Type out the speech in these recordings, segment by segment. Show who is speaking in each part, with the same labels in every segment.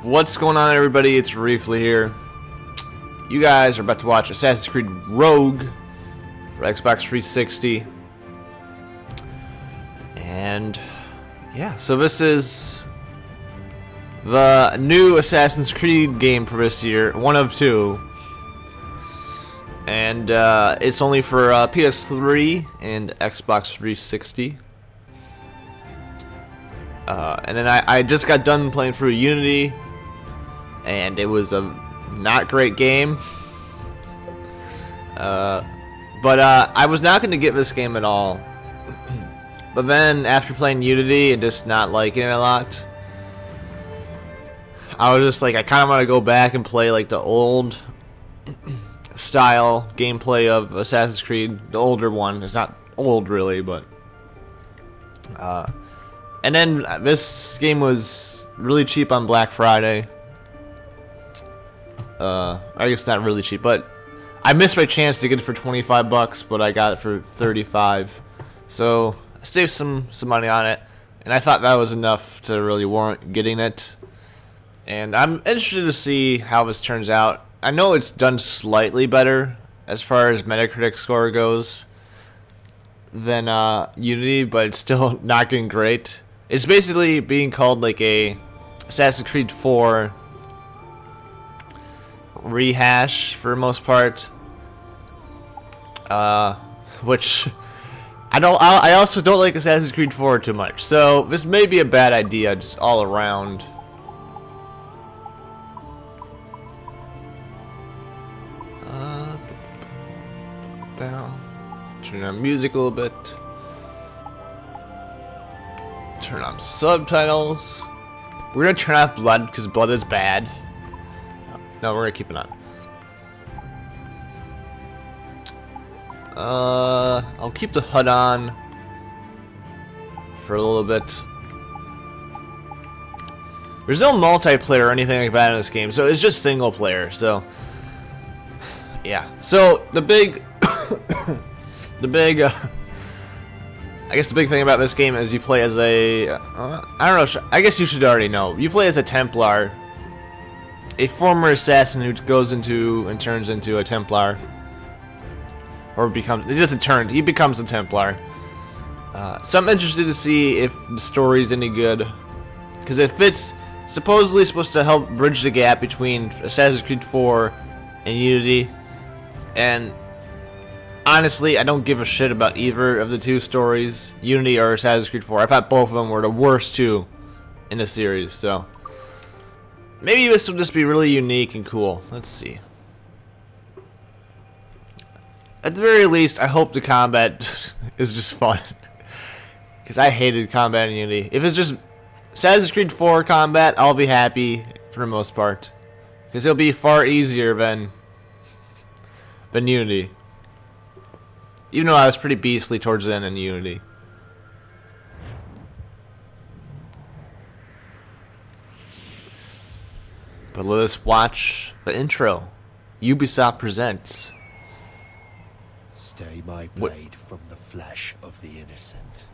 Speaker 1: What's going on, everybody? It's Reefly here. You guys are about to watch Assassin's Creed Rogue for Xbox 360. And yeah, so this is the new Assassin's Creed game for this year, one of two. And it's only for PS3 and Xbox 360. And then I just got done playing through Unity, and it was a not great game. But I was not going to get this game at all. But then after playing Unity and just not liking it a lot, I was just like, I kind of want to go back and play like the old style gameplay of Assassin's Creed, the older one. It's not old really, but and then this game was really cheap on Black Friday. I guess not really cheap, but I missed my chance to get it for 25 bucks, but I got it for 35. So I saved some money on it, and I thought that was enough to really warrant getting it. And I'm interested to see how this turns out. I know it's done slightly better as far as Metacritic score goes than Unity, but it's still not getting great. It's basically being called like a Assassin's Creed 4 rehash for the most part, which I also don't like Assassin's Creed 4 too much, so this may be a bad idea just all around. Turn on music a little bit. Turn on subtitles. We're gonna turn off blood because blood is bad. No, we're gonna keep it on. I'll keep the HUD on for a little bit. There's no multiplayer or anything like that in this game, so it's just single player. So yeah. So the big, I guess the big thing about this game is you play as a, I don't know, I guess you should already know. You play as a Templar, a former assassin who goes into and turns into a Templar. Or becomes, he doesn't turn, he becomes a Templar. So I'm interested to see if the story's any good. Because if it's supposedly supposed to help bridge the gap between Assassin's Creed 4 and Unity. And honestly, I don't give a shit about either of the two stories, Unity or Assassin's Creed 4. I thought both of them were the worst two in the series, so maybe this will just be really unique and cool. Let's see. At the very least, I hope the combat is just fun, because I hated combat in Unity. If it's just Assassin's Creed 4 combat, I'll be happy for the most part, because it'll be far easier than Unity. Even though I was pretty beastly towards the end in Unity. But let us watch the intro. Ubisoft presents.
Speaker 2: Stay my blade from the flesh of the innocent.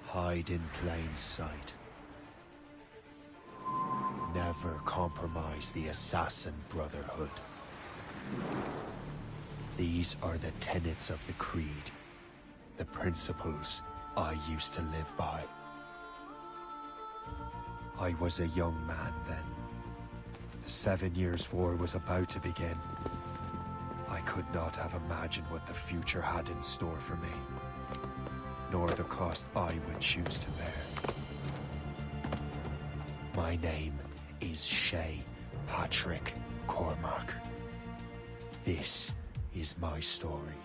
Speaker 2: Hide in plain sight. Never compromise the Assassin Brotherhood. These are the tenets of the Creed, the principles I used to live by. I was a young man then. The 7 Years' War was about to begin. I could not have imagined what the future had in store for me, nor the cost I would choose to bear. My name is Shay Patrick Cormac. This is my story.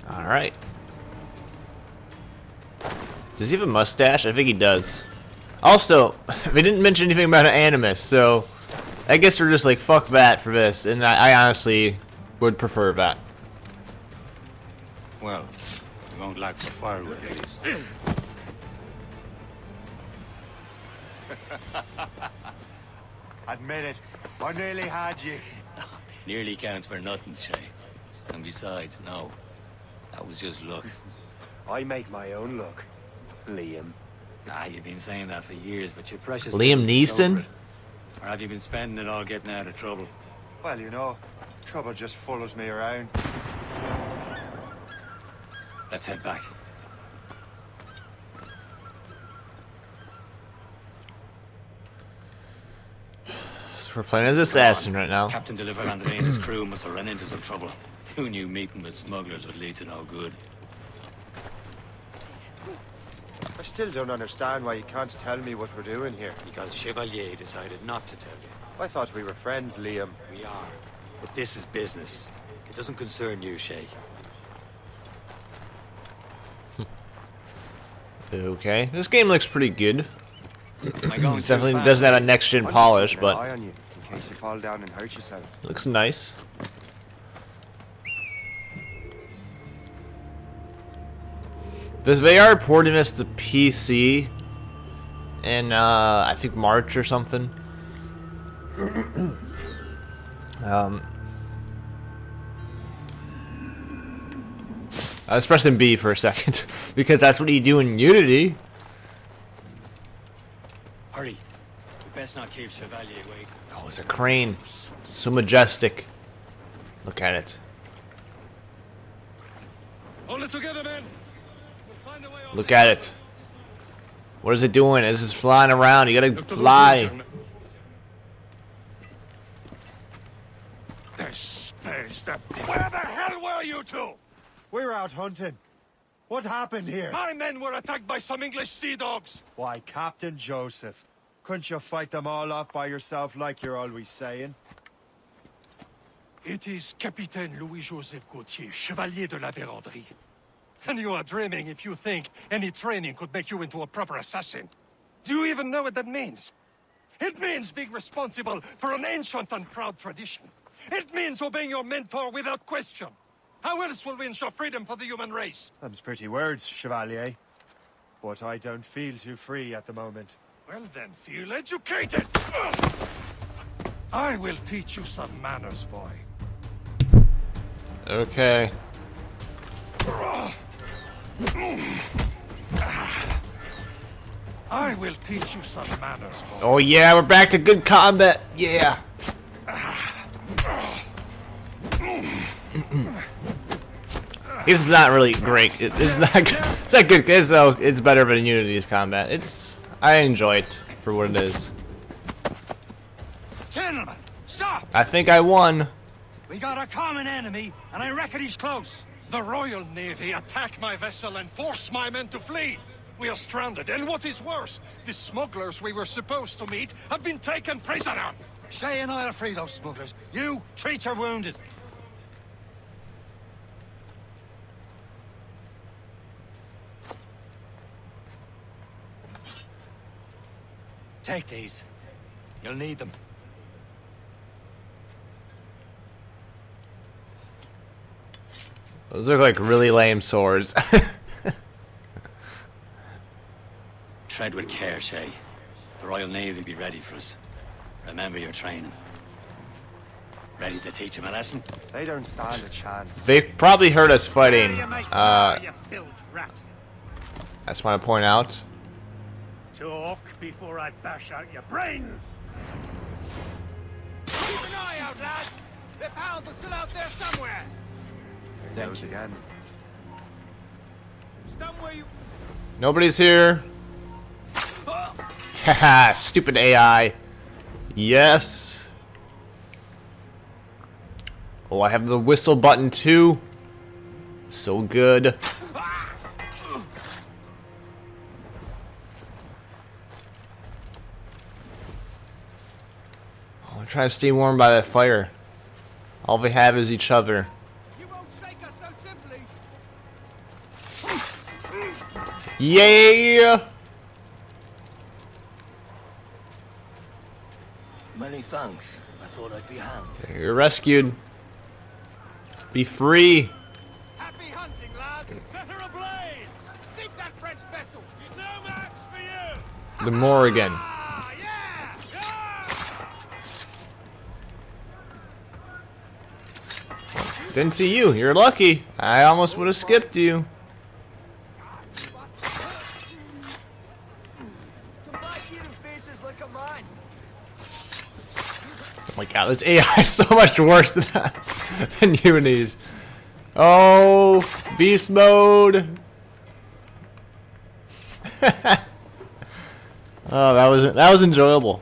Speaker 1: Alright. Does he have a mustache? I think he does. Also, they didn't mention anything about an Animus, so I guess we're just like, fuck that for this, and I honestly would prefer that.
Speaker 3: Well, you won't like the firewood days.
Speaker 2: Admit it, I nearly had you.
Speaker 4: Nearly counts for nothing, Shay. And besides, no. That was just luck.
Speaker 2: I make my own luck. Liam.
Speaker 4: Ah, you've been saying that for years, but you're precious.
Speaker 1: Liam Neeson?
Speaker 4: Or have you been spending it all getting out of trouble?
Speaker 2: Well, you know, trouble just follows me around.
Speaker 4: Let's head back.
Speaker 1: So we're playing as assassin right now.
Speaker 4: Captain De Landry and his crew must have run into some trouble. Who knew meeting with smugglers would lead to no good?
Speaker 2: I still don't understand why you can't tell me what we're doing here.
Speaker 4: Because Chevalier decided not to tell you.
Speaker 2: I thought we were friends, Liam.
Speaker 4: We are. But this is business. It doesn't concern you, Shay.
Speaker 1: Okay, this game looks pretty good.
Speaker 4: Am I going
Speaker 1: It
Speaker 4: too
Speaker 1: definitely
Speaker 4: fast?
Speaker 1: doesn't have a next-gen polish,
Speaker 2: Eye
Speaker 1: but
Speaker 2: on you, in case you fall down and hurt yourself.
Speaker 1: it looks nice. This VR porting us to PC in I think March or something. I was pressing B for a second because that's what you do in Unity.
Speaker 4: Hurry. We best not keep Chevalier waiting.
Speaker 1: Oh, it's a crane. So majestic. Look at it.
Speaker 3: Hold it together, men. We'll find a way over
Speaker 1: Look at it. What is it doing? It's just flying around. You gotta fly.
Speaker 3: Where the hell were you two?
Speaker 2: We're out hunting. What happened here?
Speaker 3: My men were attacked by some English sea dogs.
Speaker 2: Why, Captain Joseph, couldn't you fight them all off by yourself like you're always saying?
Speaker 3: It is Capitaine Louis-Joseph Gauthier, Chevalier de la Vérendrye. And you are dreaming if you think any training could make you into a proper assassin. Do you even know what that means? It means being responsible for an ancient and proud tradition. It means obeying your mentor without question. How else will we ensure freedom for the human race?
Speaker 2: Them's pretty words, Chevalier. But I don't feel too free at the moment.
Speaker 3: Well then, feel educated! I will teach you some manners, boy.
Speaker 1: Okay.
Speaker 3: I will teach you some manners, boy.
Speaker 1: Oh yeah, we're back to good combat. Yeah. This is not really great. It's not. It's not good. It's better than Unity's combat. I enjoy it for what it is.
Speaker 4: Gentlemen, stop!
Speaker 1: I think I won.
Speaker 4: We got a common enemy, and I reckon he's close.
Speaker 3: The Royal Navy attack my vessel and force my men to flee. We are stranded, and what is worse, the smugglers we were supposed to meet have been taken prisoner.
Speaker 4: Shay and I'll free those smugglers. You treat your wounded. Take these. You'll need them.
Speaker 1: Those look like really lame swords.
Speaker 4: Tread with care, Shay. The Royal Navy will be ready for us. Remember your training. Ready to teach them a lesson?
Speaker 2: They don't stand a chance.
Speaker 1: They probably heard us fighting.
Speaker 3: You bilge rat.
Speaker 1: I just want to point out.
Speaker 3: Talk before I bash out your brains. Keep an eye out, lads. Their pals are still out there somewhere.
Speaker 2: There goes again.
Speaker 3: Stand where you.
Speaker 1: Nobody's here. Haha, stupid AI. Yes. Oh, I have the whistle button too. So good. Oh, I'm trying to stay warm by that fire. All we have is each other.
Speaker 3: You won't shake us so simply.
Speaker 1: Yeah!
Speaker 4: Many thanks. I thought I'd be hanged.
Speaker 1: You're rescued. Be free.
Speaker 3: Happy hunting, lads. Set her ablaze. Sink that French vessel. She's no match for you.
Speaker 1: The Morrigan.
Speaker 3: Ah, yeah. Yeah.
Speaker 1: Didn't see you. You're lucky. I almost would have skipped you. my god, this AI is so much worse than that than Uni's. Oh, beast mode. Oh, that was enjoyable.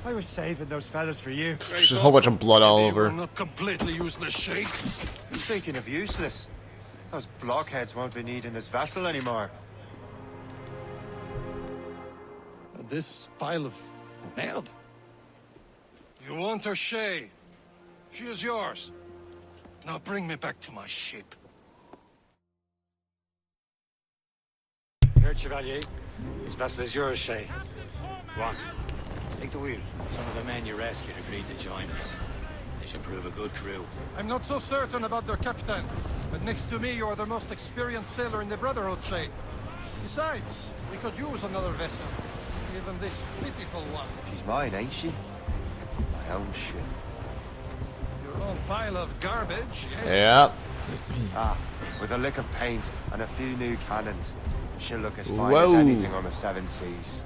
Speaker 2: I was saving those fellas for you.
Speaker 1: Just a whole bunch of blood all
Speaker 3: Maybe
Speaker 1: over.
Speaker 3: we're not completely useless, Shay.
Speaker 2: Speaking of useless, those blockheads won't be needing this vessel anymore.
Speaker 3: This pile of merde. You want her, Shay? She is yours. Now bring me back to my ship.
Speaker 4: Heard, Chevalier. This vessel is yours, Shay. Go on. Take the wheel. Some of the men you rescued agreed to join us. They should prove a good crew.
Speaker 3: I'm not so certain about their captain, but next to me, you are the most experienced sailor in the Brotherhood, Shay. Besides, we could use another vessel. Even this pitiful one.
Speaker 2: She's mine, ain't she? My own ship.
Speaker 3: Your own pile of garbage, yes?
Speaker 1: Yeah.
Speaker 2: Ah, with a lick of paint and a few new cannons. She'll look as fine
Speaker 1: Whoa.
Speaker 2: as anything on the seven seas.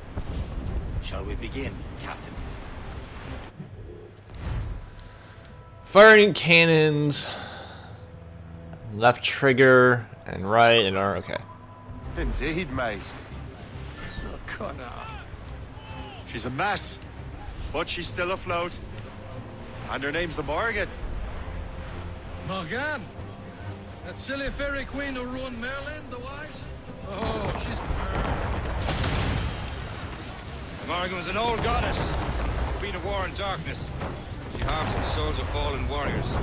Speaker 4: Shall we begin, Captain?
Speaker 1: Firing cannons. Left trigger and right and R. Okay.
Speaker 2: Indeed, mate.
Speaker 3: Oh, Connor.
Speaker 2: She's a mess, but she's still afloat. And her name's the Morgan.
Speaker 3: Morgan? That silly fairy queen who ruined Merlin, the wise? Oh, she's
Speaker 5: Morgan was an old goddess, queen of war and darkness. She harps the souls of fallen warriors.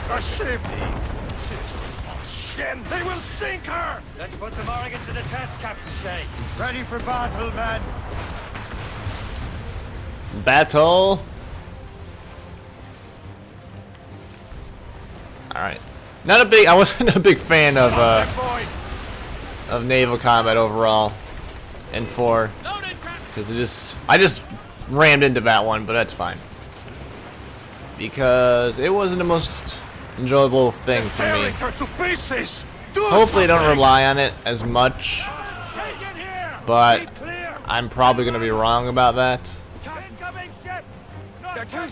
Speaker 3: a ship. She's a false shin. They will sink her.
Speaker 4: Let's put the Morrigan to the test, Captain Shay.
Speaker 2: Ready for battle, men.
Speaker 1: Battle. Alright. I wasn't a big fan of naval combat overall in 4. Because I just rammed into that one, but that's fine. Because it wasn't the most enjoyable thing for me.
Speaker 3: Tearing her to pieces. Do
Speaker 1: Hopefully I don't
Speaker 3: something.
Speaker 1: rely on it as much, but I'm probably going to be wrong about that.
Speaker 3: Incoming ship. They're too.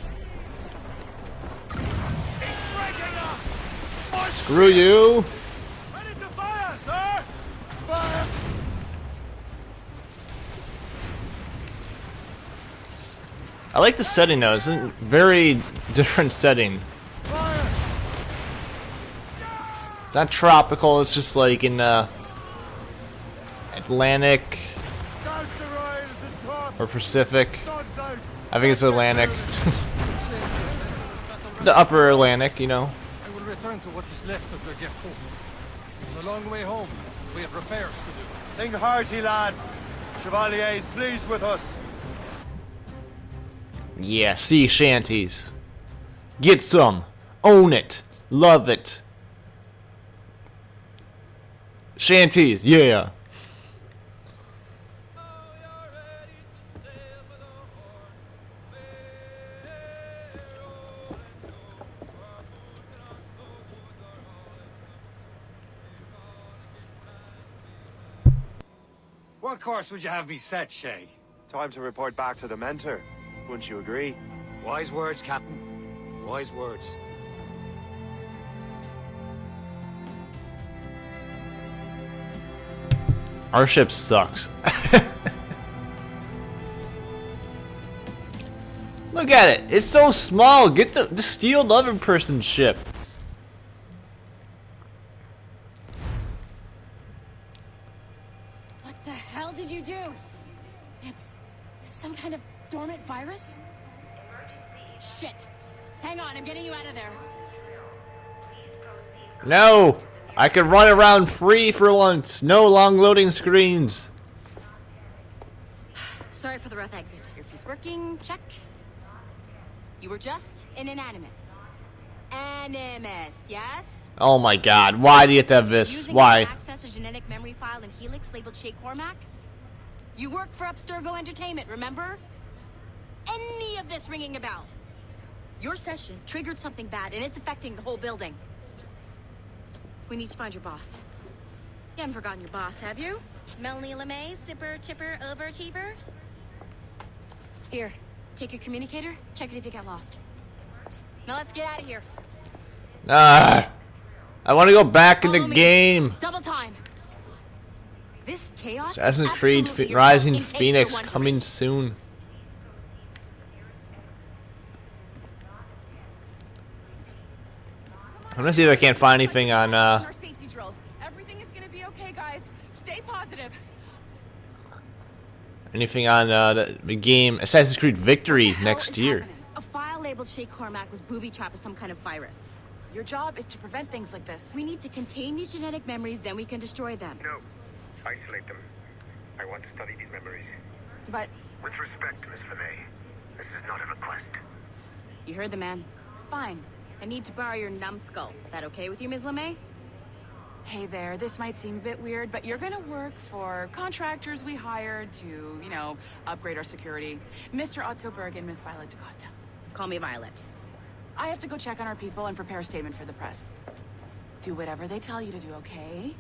Speaker 1: Screw you!
Speaker 3: Ready to fire, sir. Fire.
Speaker 1: I like the setting though. It's a very different setting.
Speaker 3: Fire.
Speaker 1: It's not tropical. It's just like in Atlantic
Speaker 3: Douse the royals and top.
Speaker 1: or Pacific.
Speaker 3: Guns out.
Speaker 1: I think it's Atlantic. The upper Atlantic, you know.
Speaker 3: I will return to what is left of Le Guerreau. It's a long way home. We have repairs to do.
Speaker 2: Sing hearty, lads. Chevalier is pleased with us.
Speaker 1: Yeah, sea shanties. Get some. Own it. Love it. Shanties, yeah.
Speaker 4: What course would you have me set, Shay?
Speaker 2: Time to report back to the mentor. Wouldn't you agree?
Speaker 4: Wise words, Captain. Wise words.
Speaker 1: Our ship sucks. Look at it. It's so small. Get the steal the other person's ship.
Speaker 6: What the hell did you do? It's some kind of dormant virus? Shit. Hang on, I'm getting you out of there.
Speaker 1: No. I could run around free for once. No long loading screens.
Speaker 6: Sorry for the rough exit. Earpiece working, check. You were just in an Animus. Animus, yes?
Speaker 1: Oh my god. Why do you have to have this?
Speaker 6: Using
Speaker 1: Why?
Speaker 6: it to access a genetic memory file in Helix labeled Shay Cormac? You work for Abstergo Entertainment, remember? Any of this ringing a bell? Your session triggered something bad, and it's affecting the whole building. We need to find your boss. You haven't forgotten your boss, have you? Melanie LeMay, zipper, chipper, overachiever? Here, take your communicator, check it if you got lost. Now let's get out of here.
Speaker 1: Ah, I want to go back in
Speaker 6: Follow
Speaker 1: the
Speaker 6: me.
Speaker 1: game.
Speaker 6: Double time. This chaos is
Speaker 1: Assassin's Creed
Speaker 6: absolutely
Speaker 1: Rising
Speaker 6: irrelevant, in case
Speaker 1: Phoenix
Speaker 6: you're wondering.
Speaker 1: coming soon. I'm gonna see if I can't find anything on
Speaker 7: Our safety drills. Everything is gonna be okay, guys. Stay positive.
Speaker 1: the game Assassin's Creed Victory
Speaker 6: What the hell
Speaker 1: next
Speaker 6: is
Speaker 1: year.
Speaker 6: happening? A file labeled Shay Cormac was booby-trapped with some kind of virus.
Speaker 7: Your job is to prevent things like this.
Speaker 6: We need to contain these genetic memories, then we can destroy them.
Speaker 8: No. Isolate them. I want to study these memories.
Speaker 7: But
Speaker 8: With respect, Miss LeMay, this is not a request.
Speaker 6: You heard the man. Fine. I need to borrow your numbskull. That okay with you, Ms. LeMay?
Speaker 7: hey there, this might seem a bit weird, but you're gonna work for contractors we hired to, you know, upgrade our security. Mr. Otto Berg and Miss Violet DaCosta.
Speaker 6: Call me Violet.
Speaker 7: I have to go check on our people and prepare a statement for the press. Do whatever they tell you to do, okay?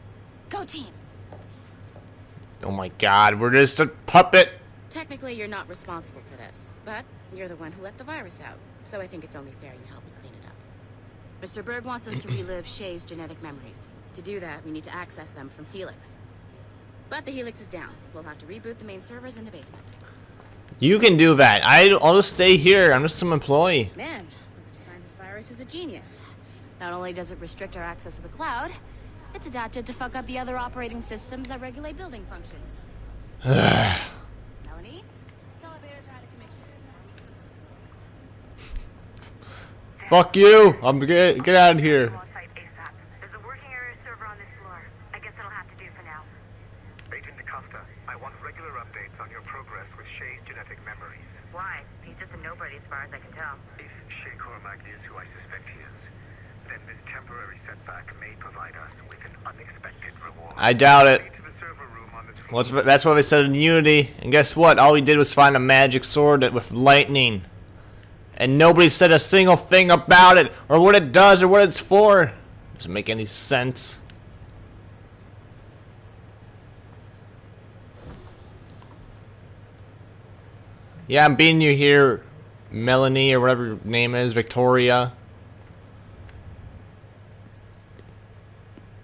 Speaker 7: Go team!
Speaker 1: Oh my god, we're just a puppet.
Speaker 6: Technically, you're not responsible for this, but you're the one who let the virus out, so I think it's only fair you help me clean it up. Mr. Berg wants us to relive Shay's genetic memories. To do that, we need to access them from Helix. But the Helix is down. We'll have to reboot the main servers in the basement.
Speaker 1: You can do that. I'll just stay here. I'm just some employee.
Speaker 6: Man, whoever designed this virus is a genius. Not only does it restrict our access to the cloud, it's adapted to fuck up the other operating systems that regulate building functions. Melanie? The elevators are out of commission.
Speaker 1: Fuck you. I'm get out of here.
Speaker 9: On site ASAP. There's a working area server on this floor. I guess that'll have to do for now.
Speaker 8: Agent DaCosta, I want regular updates on your progress with Shay's genetic memories.
Speaker 9: Why? He's just a nobody as far as I can tell.
Speaker 8: If Shay Cormac is who I suspect he is, then this temporary setback may provide us with an unexpected reward.
Speaker 1: I doubt it.
Speaker 8: To the server room on this floor.
Speaker 1: That's what they said in Unity. And guess what? All we did was find a magic sword with lightning. And nobody said a single thing about it, or what it does, or what it's for. Doesn't make any sense. Yeah, I'm beating you here, Melanie, or whatever your name is, Victoria.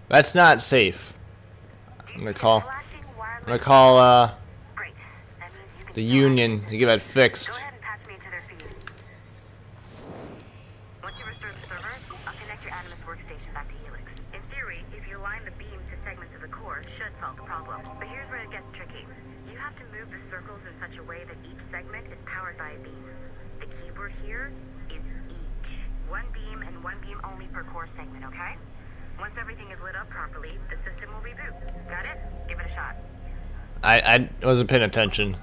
Speaker 1: That's not safe. I'm gonna call
Speaker 9: Flashing wireless.
Speaker 1: Great.
Speaker 9: That means you can
Speaker 1: The
Speaker 9: still
Speaker 1: Union to get that
Speaker 9: Go
Speaker 1: fixed.
Speaker 9: ahead and patch me into their feed. Once you restore the server, I'll connect your Animus workstation back to Helix. In theory, if you align the beams to segments of the core, it should solve the problem. But here's where it gets tricky. You have to move the circles in such a way that each segment is powered by a beam. The keyword here is each. One beam and one beam only per core segment, okay? Once everything is lit up properly, the system will reboot. Got it? Give it a shot.
Speaker 1: I wasn't paying attention.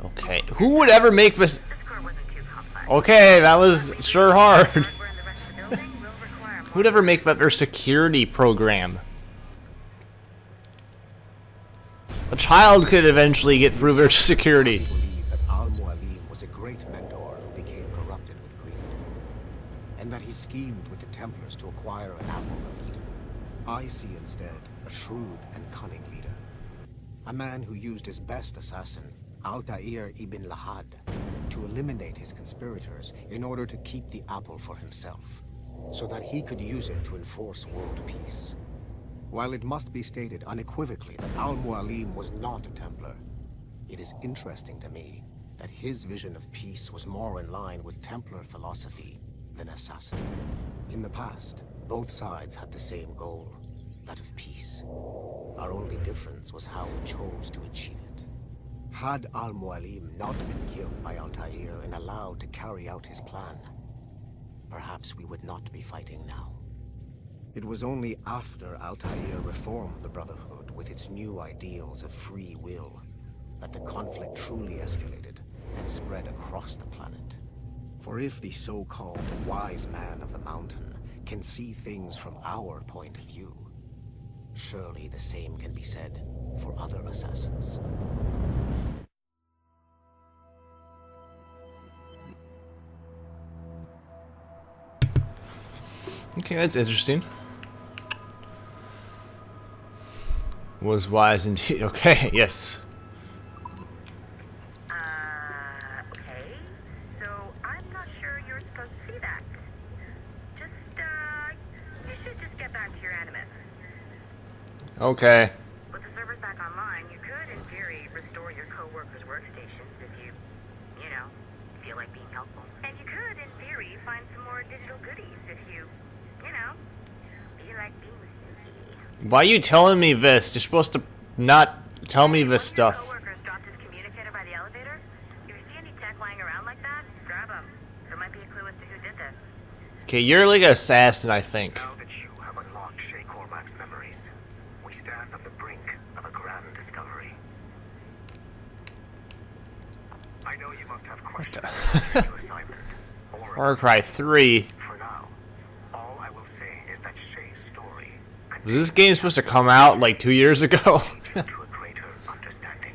Speaker 1: Okay. Who would ever make this?
Speaker 9: This core wasn't too complex.
Speaker 1: Okay, that was sure hard.
Speaker 9: Hardware in the rest of the building will require more
Speaker 1: Who'd ever make that their security program? A child could eventually get through their security.
Speaker 10: Believe that Al-Mualim was a great mentor who became corrupted with greed, and that he schemed with the Templars to acquire an apple of Eden. I see instead a shrewd and cunning leader, a man who used his best assassin, Altair ibn Lahad, to eliminate his conspirators in order to keep the apple for himself, so that he could use it to enforce world peace. While it must be stated unequivocally that Al-Mualim was not a Templar, it is interesting to me that his vision of peace was more in line with Templar philosophy than assassin. In the past, both sides had the same goal, that of peace. Our only difference was how we chose to achieve it. Had Al-Mualim not been killed by Altair and allowed to carry out his plan, perhaps we would not be fighting now. It was only after Altair reformed the Brotherhood with its new ideals of free will that the conflict truly escalated and spread across the planet. For if the so-called wise man of the mountain can see things from our point of view. Surely the same can be said for other assassins.
Speaker 1: Okay, that's interesting. Was wise indeed. Okay, yes.
Speaker 9: Okay. So I'm not sure you're supposed to see that. Just, you should just get back to your Animus.
Speaker 1: Okay.
Speaker 9: With the servers back online, you could, in theory, restore your co-workers' workstations if you know, feel like being helpful. And you could, in theory, find some more digital goodies if you know, feel like being sneaky.
Speaker 1: Why are you telling me this? You're supposed to not tell me this stuff.
Speaker 9: Coworkers dropped his communicator by the elevator. If you see any tech lying around like that, grab them. There might be a clue as to who did this.
Speaker 1: Okay, you're like an assassin, I think.
Speaker 8: Now that you have unlocked Shay Cormac's memories, we stand on the brink of a grand discovery. I know you must have questions about your assignment.
Speaker 1: Far Cry 3.
Speaker 8: For now, all I will say is that Shay's story
Speaker 1: Was this game supposed to come out like 2 years ago?
Speaker 8: to a greater understanding.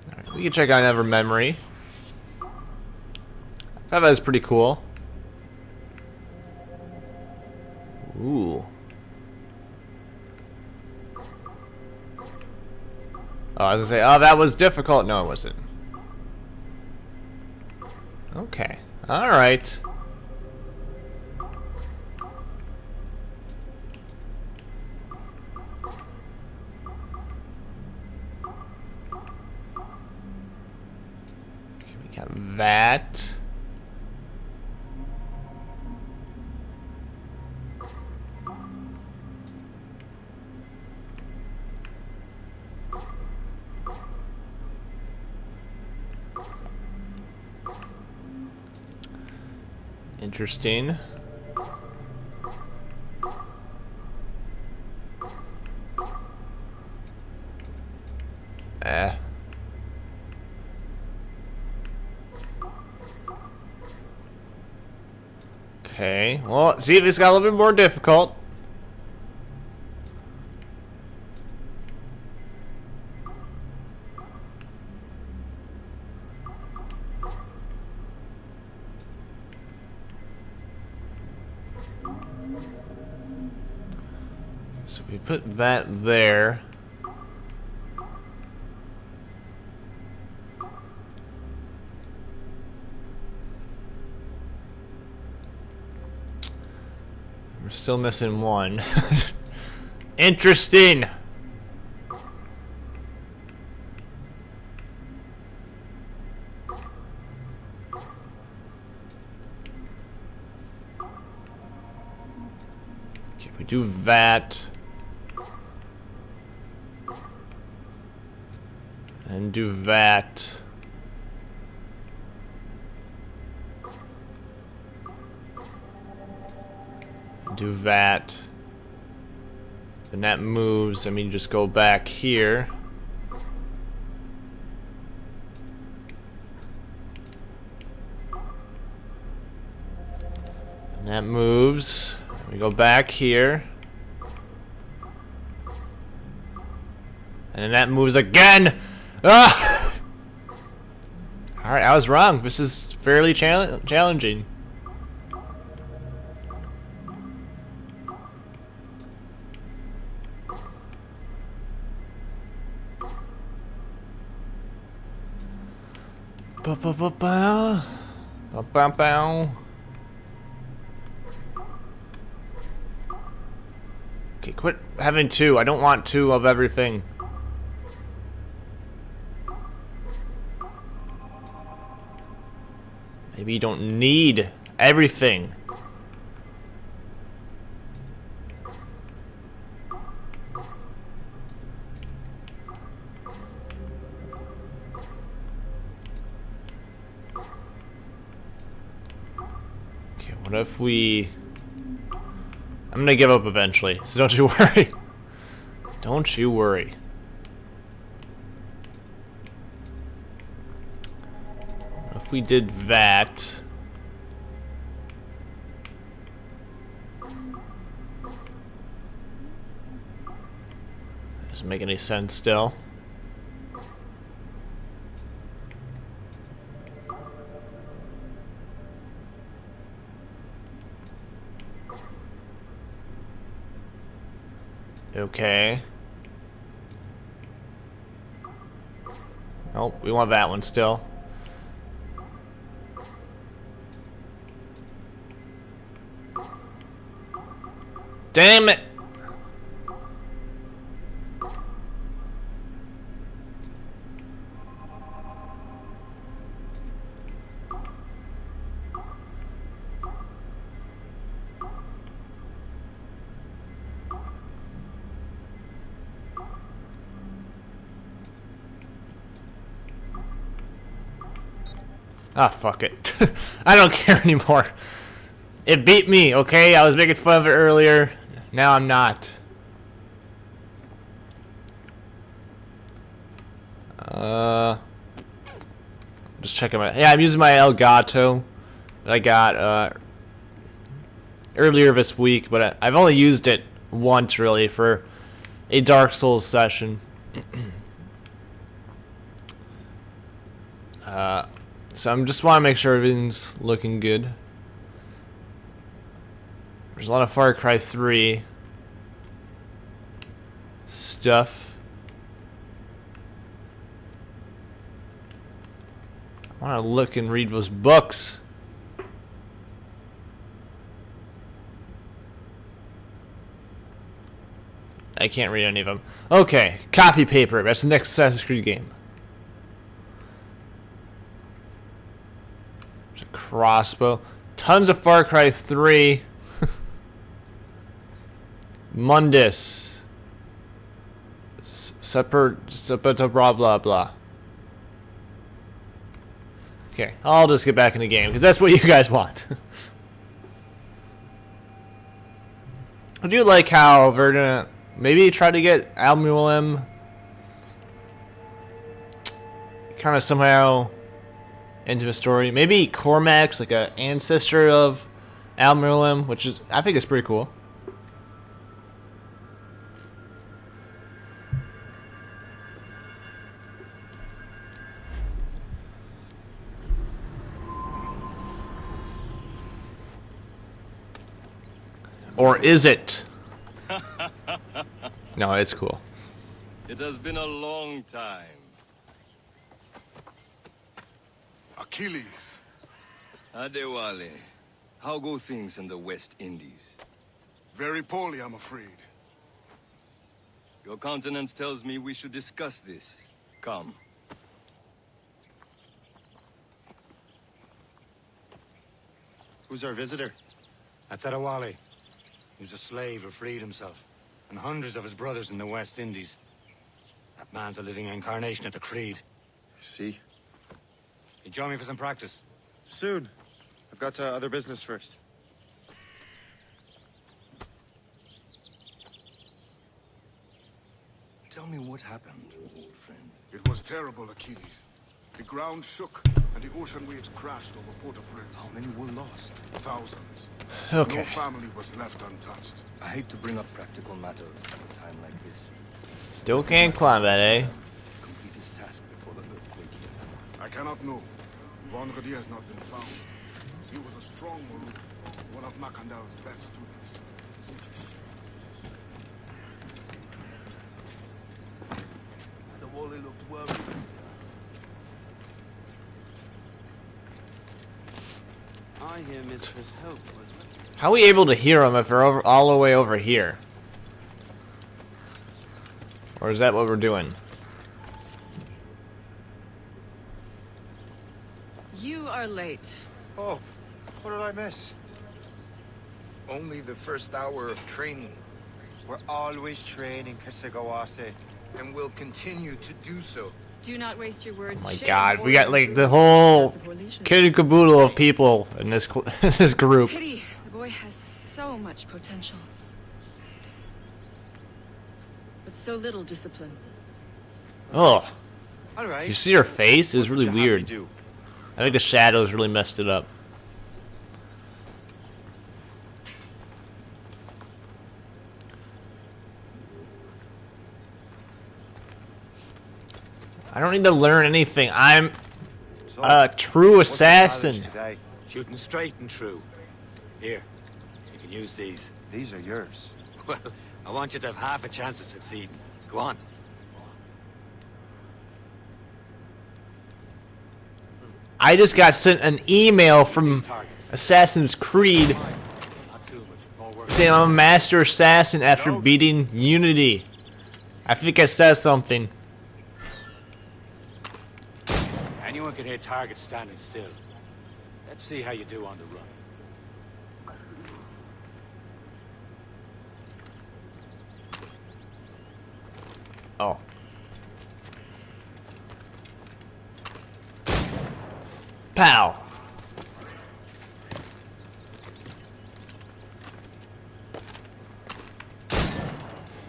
Speaker 1: Alright, we can check out another memory. I thought that was pretty cool. Ooh. Oh, I was gonna say, oh, that was difficult. No, it wasn't. Okay. Alright. Okay, we got that. Interesting. Okay, well, see, this got a little bit more difficult. So we put that there. We're still missing one. Interesting. Okay, we do that. And do that. Do that. Then that moves. I mean, just go back here. And that moves. We go back here. And then that moves again. Ah! Alright, I was wrong. This is fairly challenging. Ba-ba-ba-bow. Ba-ba-bow. Okay, quit having two. I don't want two of everything. Maybe you don't need everything. Okay, what if we... I'm gonna give up eventually, so don't you worry. Don't you worry. we did that. Doesn't make any sense still. Okay. Oh, we want that one still. Damn it! Ah, fuck it. I don't care anymore. It beat me, okay? I was making fun of it earlier. Now I'm not. Just checking my... Yeah, I'm using my Elgato that I got earlier this week, but I've only used it once, really, for a Dark Souls session. So I'm just want to make sure everything's looking good. There's a lot of Far Cry 3 stuff. I want to look and read those books. I can't read any of them. Okay, copy paper. That's the next Assassin's Creed game. There's a crossbow. Tons of Far Cry 3. Mundus. Separate blah blah blah. Okay, I'll just get back in the game because that's what you guys want. I do like how they're gonna maybe try to get Al-Mualim kind of somehow into the story. Maybe Cormac's like an ancestor of Al-Mualim, which is I think is pretty cool. Or is it? No, it's cool.
Speaker 11: It has been a long time.
Speaker 12: Achilles.
Speaker 11: Adewale, how go things in the West Indies?
Speaker 12: Very poorly, I'm afraid.
Speaker 11: Your countenance tells me we should discuss this. Come.
Speaker 13: Who's our visitor?
Speaker 14: That's Adewale. He was a slave who freed himself, and hundreds of his brothers in the West Indies. That man's a living incarnation of the Creed.
Speaker 13: I see.
Speaker 14: You join me for some practice?
Speaker 13: Soon. I've got other business first.
Speaker 11: Tell me what happened, old friend.
Speaker 12: It was terrible, Achilles. The ground shook, and the ocean waves crashed over Port-au-Prince.
Speaker 11: How many were lost?
Speaker 12: Thousands.
Speaker 1: Okay.
Speaker 12: No family was left untouched.
Speaker 11: I hate to bring up practical matters at a time like this.
Speaker 1: Still can't climb that, eh?
Speaker 11: Complete his task before the earthquake hit.
Speaker 12: I cannot know. Bonredi has not been found. He was a strong Marut, one of Macandal's best students.
Speaker 11: Adewale looked worried.
Speaker 13: I hear Mistress Hope was...
Speaker 1: How are we able to hear them if they're all the way over here? Or is that what we're doing?
Speaker 15: You are late.
Speaker 2: Oh, what did I miss? Only the first hour of training. We're always training, Kasagawase, and we'll continue to do so.
Speaker 15: Do not waste your words.
Speaker 1: Oh my god, we got like the whole kid and caboodle of people in this this group.
Speaker 15: Pity. The boy has so much potential. But so little discipline.
Speaker 1: Oh.
Speaker 2: All right.
Speaker 1: Do you see her face? It was really weird. I think the shadows really messed it up. I don't need to learn anything. I'm a true assassin.
Speaker 10: Today?
Speaker 14: Shooting straight and true. Here, you can use these.
Speaker 10: These are yours.
Speaker 14: Well, I want you to have half a chance of succeeding. Go on.
Speaker 1: I just got sent an email from Assassin's Creed saying I'm a master assassin after beating Unity. I think it says something.
Speaker 14: Anyone can hit targets standing still. Let's see how you do on the run.
Speaker 1: Oh. Pow.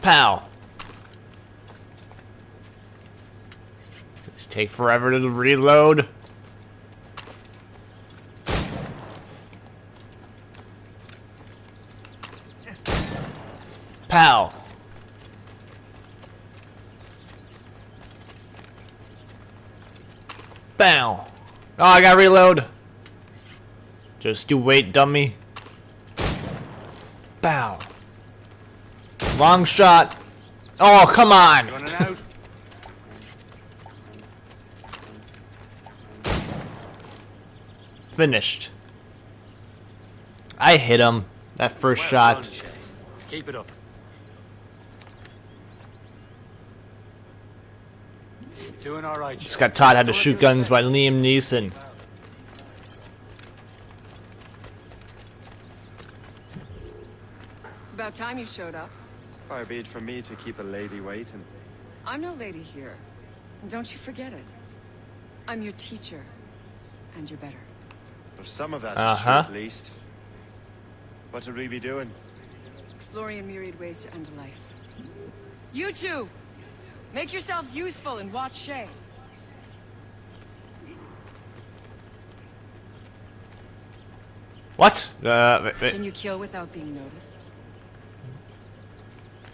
Speaker 1: Pow. These take forever to reload. Pow. Bow. Oh, I gotta reload. Just you wait, dummy. Bow. Long shot. Oh, come on.
Speaker 14: Running out.
Speaker 1: Finished. I hit him. That first shot.
Speaker 14: Done, Shay. Keep it up. Doing all right.
Speaker 1: Just got taught how to shoot guns by Liam Neeson.
Speaker 15: It's about time you showed up.
Speaker 13: Far be it from me to keep a lady waiting.
Speaker 15: I'm no lady here. And don't you forget it. I'm your teacher. And you're better.
Speaker 13: There's some of that
Speaker 1: Uh-huh.
Speaker 13: is true, at least. What would we be doing?
Speaker 15: Exploring a myriad ways to end a life. You two! Make yourselves useful and watch Shay.
Speaker 1: What?
Speaker 15: Can you kill without being noticed?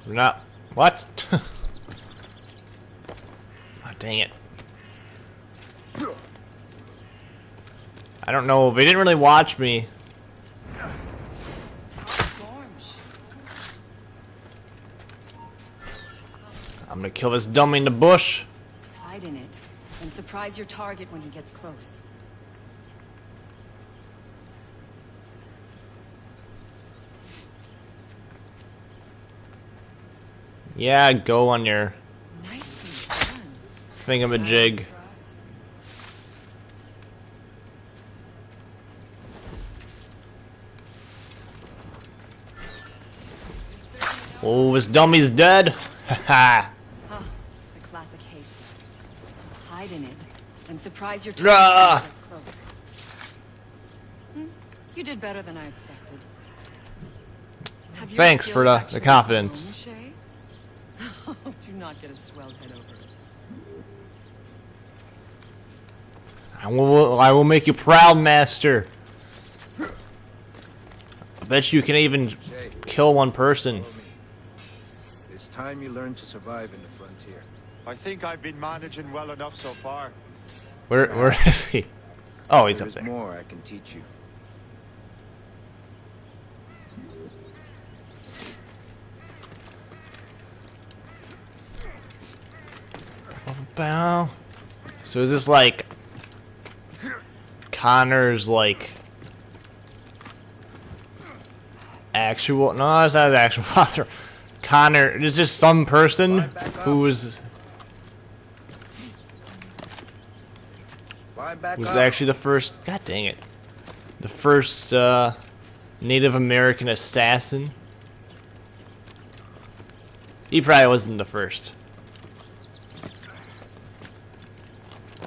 Speaker 1: Not. What? Oh, dang it. I don't know. They didn't really watch me. I'm gonna kill this dummy in the bush.
Speaker 15: Hide in it, and surprise your target when he gets close.
Speaker 1: Yeah, go on your
Speaker 15: Nicely done.
Speaker 1: thingamajig. Oh, this dummy's dead. Haha.
Speaker 15: Huh, the classic haste. Hide in it, and surprise your
Speaker 1: Rah!
Speaker 15: target when he gets close. You did better than I expected. Have your
Speaker 1: Thanks for
Speaker 15: skills
Speaker 1: the
Speaker 15: actually
Speaker 1: confidence.
Speaker 15: grown, Shay? Do not get a swelled head over it.
Speaker 1: I will make you proud, master. I bet you can even kill one person.
Speaker 12: It's time you learn to survive in the frontier.
Speaker 13: I think I've been managing well enough so far.
Speaker 1: Where is he? Oh, he's up
Speaker 12: There's
Speaker 1: there.
Speaker 12: more I can teach you.
Speaker 1: Bow. So is this like Connor's like actual? No, it's not his actual father. Connor is just some person who was actually the first. God dang it, the first Native American assassin. He probably wasn't the first.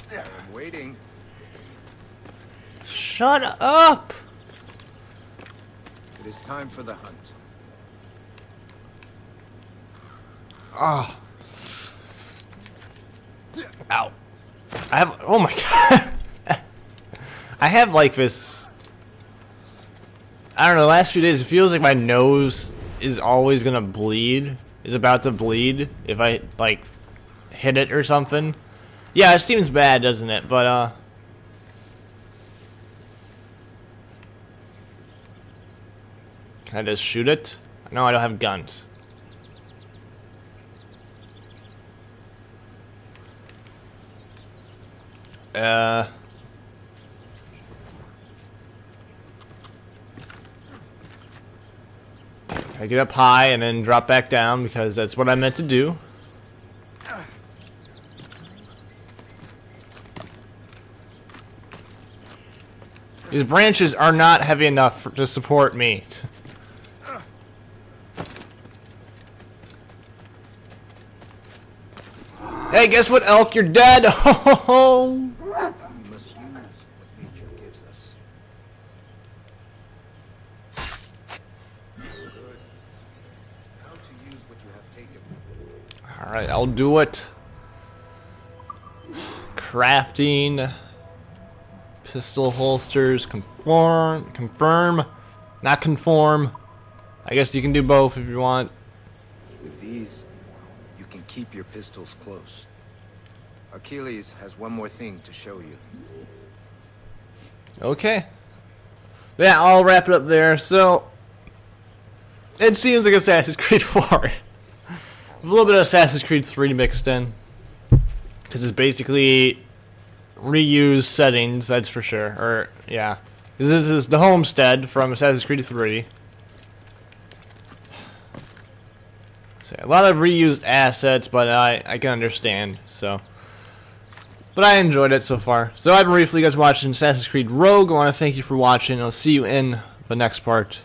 Speaker 12: I'm waiting.
Speaker 1: Shut up!
Speaker 12: It is time for the hunt.
Speaker 1: Oh. Ow. I have. Oh my god. I have like this, I don't know, the last few days it feels like my nose is always gonna bleed, is about to bleed if I like hit it or something. Yeah, it seems bad, doesn't it? But can I just shoot it? No, I don't have guns. I get up high and then drop back down because that's what I meant to do. These branches are not heavy enough to support me. Hey, guess what, elk? You're dead! Oh!
Speaker 10: We must use what nature gives us. Good. How to use what you have taken.
Speaker 1: Alright, I'll do it. Crafting. Pistol holsters. Confirm. Not conform. I guess you can do both if you want.
Speaker 10: With these, you can keep your pistols close. Achilles has one more thing to show you.
Speaker 1: Okay. Yeah, I'll wrap it up there. So, it seems like Assassin's Creed 4. With a little bit of Assassin's Creed 3 mixed in. Because it's basically reused settings, that's for sure. Or, yeah. This is the homestead from Assassin's Creed 3. So, a lot of reused assets, but I can understand, so. But I enjoyed it so far. So I've been briefly guys watching Assassin's Creed Rogue. I want to thank you for watching. I'll see you in the next part.